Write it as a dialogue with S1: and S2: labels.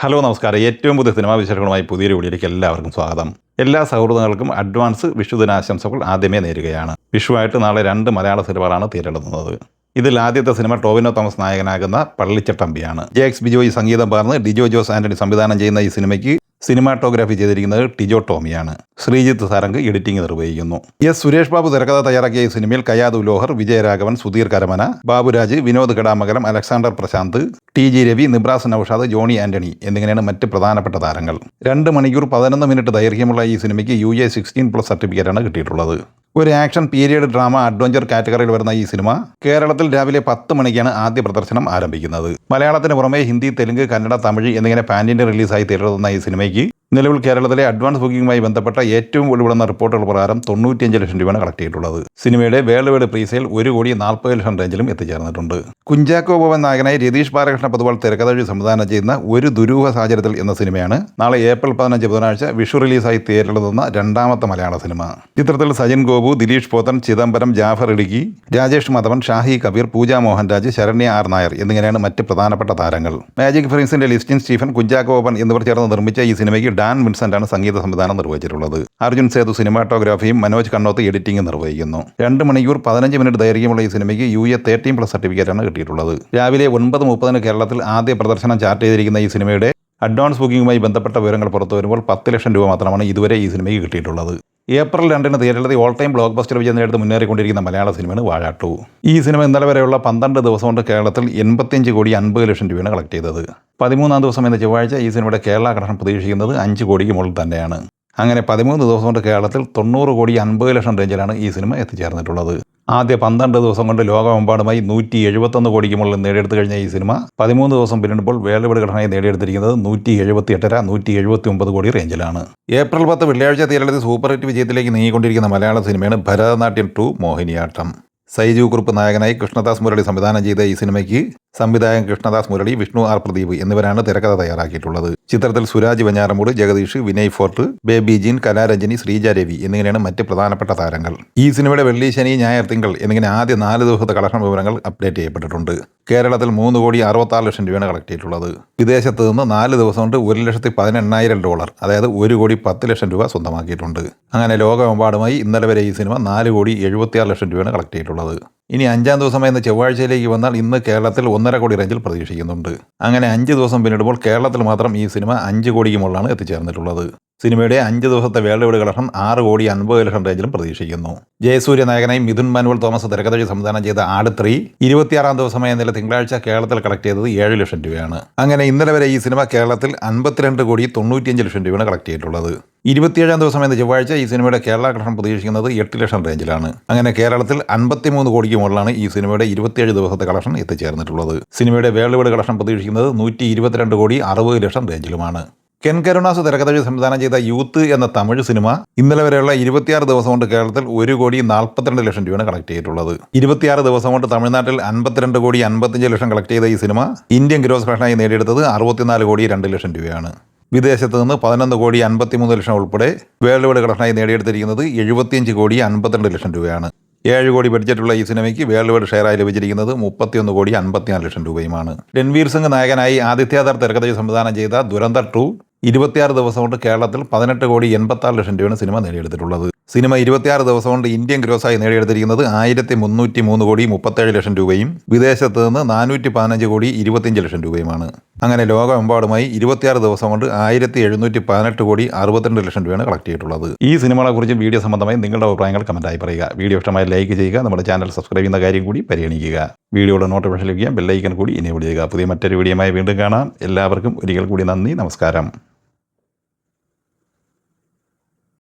S1: Hello നമസ്കാരം. ഏറ്റവും പുതിയ സിനിമാ വിശേഷങ്ങളുമായി പുതിയൊരു വീഡിയോയിലേക്ക് എല്ലാവർക്കും സ്വാഗതം. എല്ലാ സൗഹൃദങ്ങൾക്കും അഡ്വാൻസ് വിഷുദിനാശംസകൾ ആദ്യമേ നേരുകയാണ്. വിഷുവായിട്ട് നാളെ 2 മലയാള സിനിമകളാണ് തിരഞ്ഞെടുക്കുന്നത്. ഇതിൽ ആദ്യത്തെ സിനിമ ടോവിനോ തോമസ് നായകനാകുന്ന പള്ളിച്ചട്ടമ്പിയാണ്. ജെക്സ് ബിജോയ് സംഗീതം പകർന്ന് ഡിജോ ജോസ് ആന്റണി സംവിധാനം ചെയ്യുന്ന ഈ സിനിമയ്ക്ക് സിനിമാറ്റോഗ്രാഫി ചെയ്തിരിക്കുന്നത് ടിജോ ടോമിയാണ്. ശ്രീജിത്ത് സാരംഗ് എഡിറ്റിംഗ് നിർവഹിക്കുന്നു. എസ് സുരേഷ് ബാബു തിരക്കഥ തയ്യാറാക്കിയ ഈ സിനിമയിൽ കയാദു ലോഹർ, വിജയരാഘവൻ, സുധീർ കരമന, ബാബുരാജ്, വിനോദ് കടാമംഗലം, അലക്സാണ്ടർ പ്രശാന്ത്, ടി.ജി. രവി, നിബ്രാസ് നൌഷാദ്, ജോണി ആന്റണി എന്നിങ്ങനെയാണ് മറ്റ് പ്രധാനപ്പെട്ട താരങ്ങൾ. 2 മണിക്കൂർ 11 മിനിറ്റ് ദൈർഘ്യമുള്ള ഈ സിനിമയ്ക്ക് UA 16+ സർട്ടിഫിക്കറ്റാണ് കിട്ടിയിട്ടുള്ളത്. ഒരു ആക്ഷൻ പീരിയഡ് ഡ്രാമ അഡ്വഞ്ചർ കാറ്റഗറിയിൽ വരുന്ന ഈ സിനിമ കേരളത്തിൽ രാവിലെ 10 മണിക്കാണ് ആദ്യ പ്രദർശനം ആരംഭിക്കുന്നത്. മലയാളത്തിന് പുറമെ ഹിന്ദി, തെലുങ്ക്, കന്നഡ, തമിഴ് എന്നിങ്ങനെ പാൻ ഇന്ത്യൻ റിലീസായി തിരഞ്ഞെടുക്കുന്ന ഈ സിനിമയ്ക്ക് നിലവിൽ കേരളത്തിലെ അഡ്വാൻസ് ബുക്കിംഗുമായി ബന്ധപ്പെട്ട ഏറ്റവും ഒടുവിടുന്ന റിപ്പോർട്ടുകൾ പ്രകാരം 95 ലക്ഷം രൂപയാണ് കളക്ട് ചെയ്തിട്ടുള്ളത്. സിനിമയുടെ വേൾഡ് വൈഡ് പ്രീസെയിൽ 1,40,00,000 റേഞ്ചിലും എത്തിച്ചേർന്നിട്ടുണ്ട്. കുഞ്ചാക്കോ ബോബൻ നായകനായി രതീഷ് ബാലകൃഷ്ണ പൊതുവാൾ തിരക്കഥ സംവിധാനം ചെയ്യുന്ന ഒരു ദുരൂഹ സാഹചര്യത്തിൽ എന്ന സിനിമയാണ് നാളെ ഏപ്രിൽ 15 ബുധനാഴ്ച വിഷു റിലീസായി തിയേറ്ററിലെത്തുന്ന 2ാമത്തെ മലയാള സിനിമ. ചിത്രത്തിൽ സജിൻ ഗോപു, ദിലീഷ് പോത്തൻ, ചിദംബരം, ജാഫർ ഇടുക്കി, രാജേഷ് മാധവൻ, ഷാഹി കബീർ, പൂജ മോഹൻരാജ്, ശരണ്യ ആർ നായർ എന്നിങ്ങനെയാണ് മറ്റ് പ്രധാനപ്പെട്ട താരങ്ങൾ. മാജിക് ഫിലിംസിന്റെ ലിസ്റ്റിൻ സ്റ്റീഫൻ, കുഞ്ചാക്കോ ബോബൻ എന്നിവർ ചേർന്ന് നിർമ്മിച്ച ഈ സിനിമയ്ക്ക് ഡാൻ വിൻസെന്റാണ് സംഗീത സംവിധാനം നിർവഹിച്ചിട്ടുള്ളത്. അർജുൻ സേതു സിനിമാറ്റോഗ്രാഫിയും മനോജ് കണ്ണോത്ത് എഡിറ്റിംഗ് നിർവഹിക്കുന്നു. 2 മണിക്കൂർ 15 മിനിറ്റ് ദൈർഘ്യമുള്ള ഈ സിനിമയ്ക്ക് UA 13+ സർട്ടിഫിക്കറ്റാണ് കിട്ടിയിട്ടുള്ളത്. രാവിലെ 9:30 കേരളത്തിൽ ആദ്യ പ്രദർശനം ചാർട്ട് ചെയ്തിരിക്കുന്ന ഈ സിനിമയുടെ അഡ്വാൻസ് ബുക്കിംഗുമായി ബന്ധപ്പെട്ട വിവരങ്ങൾ പുറത്തു വരുമ്പോൾ 10 ലക്ഷം രൂപ മാത്രമാണ് ഇതുവരെ ഈ സിനിമയ്ക്ക് കിട്ടിയിട്ടുള്ളത്. ഏപ്രിൽ 2 തിയേറ്ററിൽ ഓൾ ടൈം ബ്ലോക്ക് ബസ്റ്റർ വിജയം നേടുത്ത് മുന്നേറിക്കൊണ്ടിരിക്കുന്ന മലയാള സിനിമയാണ് വാഴ 2. ഈ സിനിമ ഇന്നലെ വരെയുള്ള 12 ദിവസം കൊണ്ട് കേരളത്തിൽ 85,50,00,000 രൂപയാണ് കളക്ട് ചെയ്തത്. 13ാം ദിവസം എന്ന ചൊവ്വാഴ്ച ഈ സിനിമയുടെ കേരള കളക്ഷൻ പ്രതീക്ഷിക്കുന്നത് 5 കോടിക്ക് മുകളിൽ തന്നെയാണ്. അങ്ങനെ 13 ദിവസം കൊണ്ട് കേരളത്തിൽ 90,50,00,000 റേഞ്ചിലാണ് ഈ സിനിമ എത്തിച്ചേർന്നിട്ടുള്ളത്. ആദ്യ 12 ദിവസം കൊണ്ട് ലോകമെമ്പാടുമായി 171 കോടിക്ക് മുകളിൽ നേടിയെടുത്തു കഴിഞ്ഞ ഈ സിനിമ 13 ദിവസം പിന്നിടുമ്പോൾ വേൾഡ് വൈഡ് ഘടനയെ നേടിയെടുത്തിരിക്കുന്നത് 178.5 179 കോടി റേഞ്ചിലാണ്. ഏപ്രിൽ 10 വെള്ളിയാഴ്ച തിയേറ്ററിൽ സൂപ്പർ ഹിറ്റ് വിജയത്തിലേക്ക് നീങ്ങിക്കൊണ്ടിരിക്കുന്ന മലയാള സിനിമയാണ് ഭരതനാട്യം 2 മോഹിനിയാട്ടം. സൈജു കുറുപ്പ് നായകനായി കൃഷ്ണദാസ് മുരളി സംവിധാനം ചെയ്ത ഈ സിനിമയ്ക്ക് സംവിധായകൻ കൃഷ്ണദാസ് മുരളി, വിഷ്ണു ആർ പ്രദീപ് എന്നിവരാണ് തിരക്കഥ തയ്യാറാക്കിയിട്ടുള്ളത്. ചിത്രത്തിൽ സുരാജ് വെഞ്ഞാറമൂട്, ജഗദീഷ്, വിനയ് ഫോർട്ട്, ബേബി ജീൻ, കലാരഞ്ജനി, ശ്രീജ രവി എന്നിങ്ങനെയാണ് മറ്റ് പ്രധാനപ്പെട്ട താരങ്ങൾ. ഈ സിനിമയുടെ വെള്ളി, ശനി, ഞായർ, തിങ്കൾ എന്നിങ്ങനെ ആദ്യ 4 ദിവസത്തെ കളക്ഷൻ വിവരങ്ങൾ അപ്ഡേറ്റ് ചെയ്യപ്പെട്ടിട്ടുണ്ട്. കേരളത്തിൽ 3,66,00,000 രൂപയാണ് കളക്ട് ചെയ്തിട്ടുള്ളത്. വിദേശത്ത് നിന്ന് 4 ദിവസം കൊണ്ട് $1,18,000 അതായത് 1,10,00,000 രൂപ സ്വന്തമാക്കിയിട്ടുണ്ട്. അങ്ങനെ ലോകമെമ്പാടുമായി ഇന്നലെ വരെ ഈ സിനിമ 4,76,00,000 രൂപയാണ് കളക്ട് ചെയ്തിട്ടുള്ളത്. ഇനി 5ാം ദിവസമായ ചൊവ്വാഴ്ചയിലേക്ക് വന്നാൽ ഇന്ന് കേരളത്തിൽ 1.5 കോടി റേഞ്ചിൽ പ്രതീക്ഷിക്കുന്നുണ്ട്. അങ്ങനെ 5 ദിവസം പിന്നിടുമ്പോൾ കേരളത്തിൽ മാത്രം ഈ സിനിമ 5 കോടിക്ക് മുകളിലാണ് എത്തിച്ചേർന്നിട്ടുള്ളത്. സിനിമയുടെ 5 ദിവസത്തെ വേൾഡ് വൈഡ് കളക്ഷൻ 6,50,00,000 റേഞ്ചിലും പ്രതീക്ഷിക്കുന്നു. ജയസൂര്യ നായകനായി മിഥുൻ മാനുവൽ തോമസ് തിരക്കഥ സംവിധാനം ചെയ്ത ആട് 3 26ാം ദിവസമായ ഇന്നലെ തിങ്കളാഴ്ച കേരളത്തിൽ കളക്ട് ചെയ്തത് 7 ലക്ഷം രൂപയാണ്. അങ്ങനെ ഇന്നലെ വരെ ഈ സിനിമ കേരളത്തിൽ 52,95,00,000 രൂപയാണ് കളക്ട് ചെയ്തിട്ടുള്ളത്. 27ാം ദിവസമായ ചൊവ്വാഴ്ച ഈ സിനിമയുടെ കേരള കളക്ഷൻ പ്രതീക്ഷിക്കുന്നത് 8 ലക്ഷം റേഞ്ചിലാണ്. അങ്ങനെ കേരളത്തിൽ 53 കോടിക്ക് മുകളിലാണ് ഈ സിനിമയുടെ 27 ദിവസത്തെ കളക്ഷൻ എത്തിച്ചേർന്നിട്ടുള്ളത്. സിനിമയുടെ വേൾഡ് വൈഡ് കളക്ഷൻ പ്രതീക്ഷിക്കുന്നത് 122,60,00,000 റേഞ്ചിലുമാണ്. കെൻ കരുണാസ് തിരക്കഥ സംവിധാനം ചെയ്ത യൂത്ത് എന്ന തമിഴ് സിനിമ ഇന്നലെ വരെയുള്ള 26 ദിവസം കൊണ്ട് കേരളത്തിൽ 1,42,00,000 രൂപയാണ് കളക്ട് ചെയ്തിട്ടുള്ളത്. 26 ദിവസം കൊണ്ട് തമിഴ്നാട്ടിൽ 52,55,00,000 കളക്ട് ചെയ്ത ഈ സിനിമ ഇന്ത്യൻ ഗ്രോസ് കളക്ഷനായി നേടിയെടുത്തത് 64,02,00,000 രൂപയാണ്. വിദേശത്ത് നിന്ന് 11,53,00,000 ഉൾപ്പെടെ വേൾഡ് വൈഡ് കളക്ഷനായി നേടിയെടുത്തിരിക്കുന്നത് 75,52,00,000 രൂപയാണ്. 7 കോടി ബഡ്ജറ്റുള്ള ഈ സിനിമയ്ക്ക് വേൾഡ് വൈഡ് ഷെയറായി ലഭിച്ചിരിക്കുന്നത് 31,54,00,000 രൂപയും. രൺവീർ സിംഗ് നായകനായി ആദിത്യാദർ തിരക്കഥ സംവിധാനം ചെയ്ത ദുരന്തർ 2 26 ദിവസം കൊണ്ട് കേരളത്തിൽ 18,86,00,000 രൂപയാണ് സിനിമ നേടിയെടുത്തിട്ടുള്ളത്. സിനിമ 26 ദിവസം കൊണ്ട് ഇന്ത്യൻ ഗ്രോസായി നേടിയെടുത്തിരിക്കുന്നത് 1,303,37,00,000 രൂപയും വിദേശത്ത് നിന്ന് 415,25,00,000 രൂപയുമാണ്. അങ്ങനെ ലോകമെമ്പാടുമായി 26 ദിവസം കൊണ്ട് 1,718,62,00,000 രൂപയാണ് കളക്ട് ചെയ്തിട്ടുള്ളത്. ഈ സിനിമകളെക്കുറിച്ച് വീഡിയോ സംബന്ധമായി നിങ്ങളുടെ അഭിപ്രായങ്ങൾ കമൻറ്റായി പറയുക. വീഡിയോ ഇഷ്ടമായി ലൈക്ക് ചെയ്യുക. നമ്മുടെ ചാനൽ സബ്സ്ക്രൈബ് ചെയ്യുന്ന കാര്യം കൂടി പരിഗണിക്കുക. വീഡിയോയുടെ നോട്ടിഫിക്കേഷൻ ലഭിക്കുക, ബെല്ലൈക്കൻ കൂടി എനേബിൾ ചെയ്യുക. പുതിയ മറ്റൊരു വീഡിയോയുമായി വീണ്ടും കാണാം. എല്ലാവർക്കും ഒരിക്കൽ കൂടി നന്ദി, നമസ്കാരം.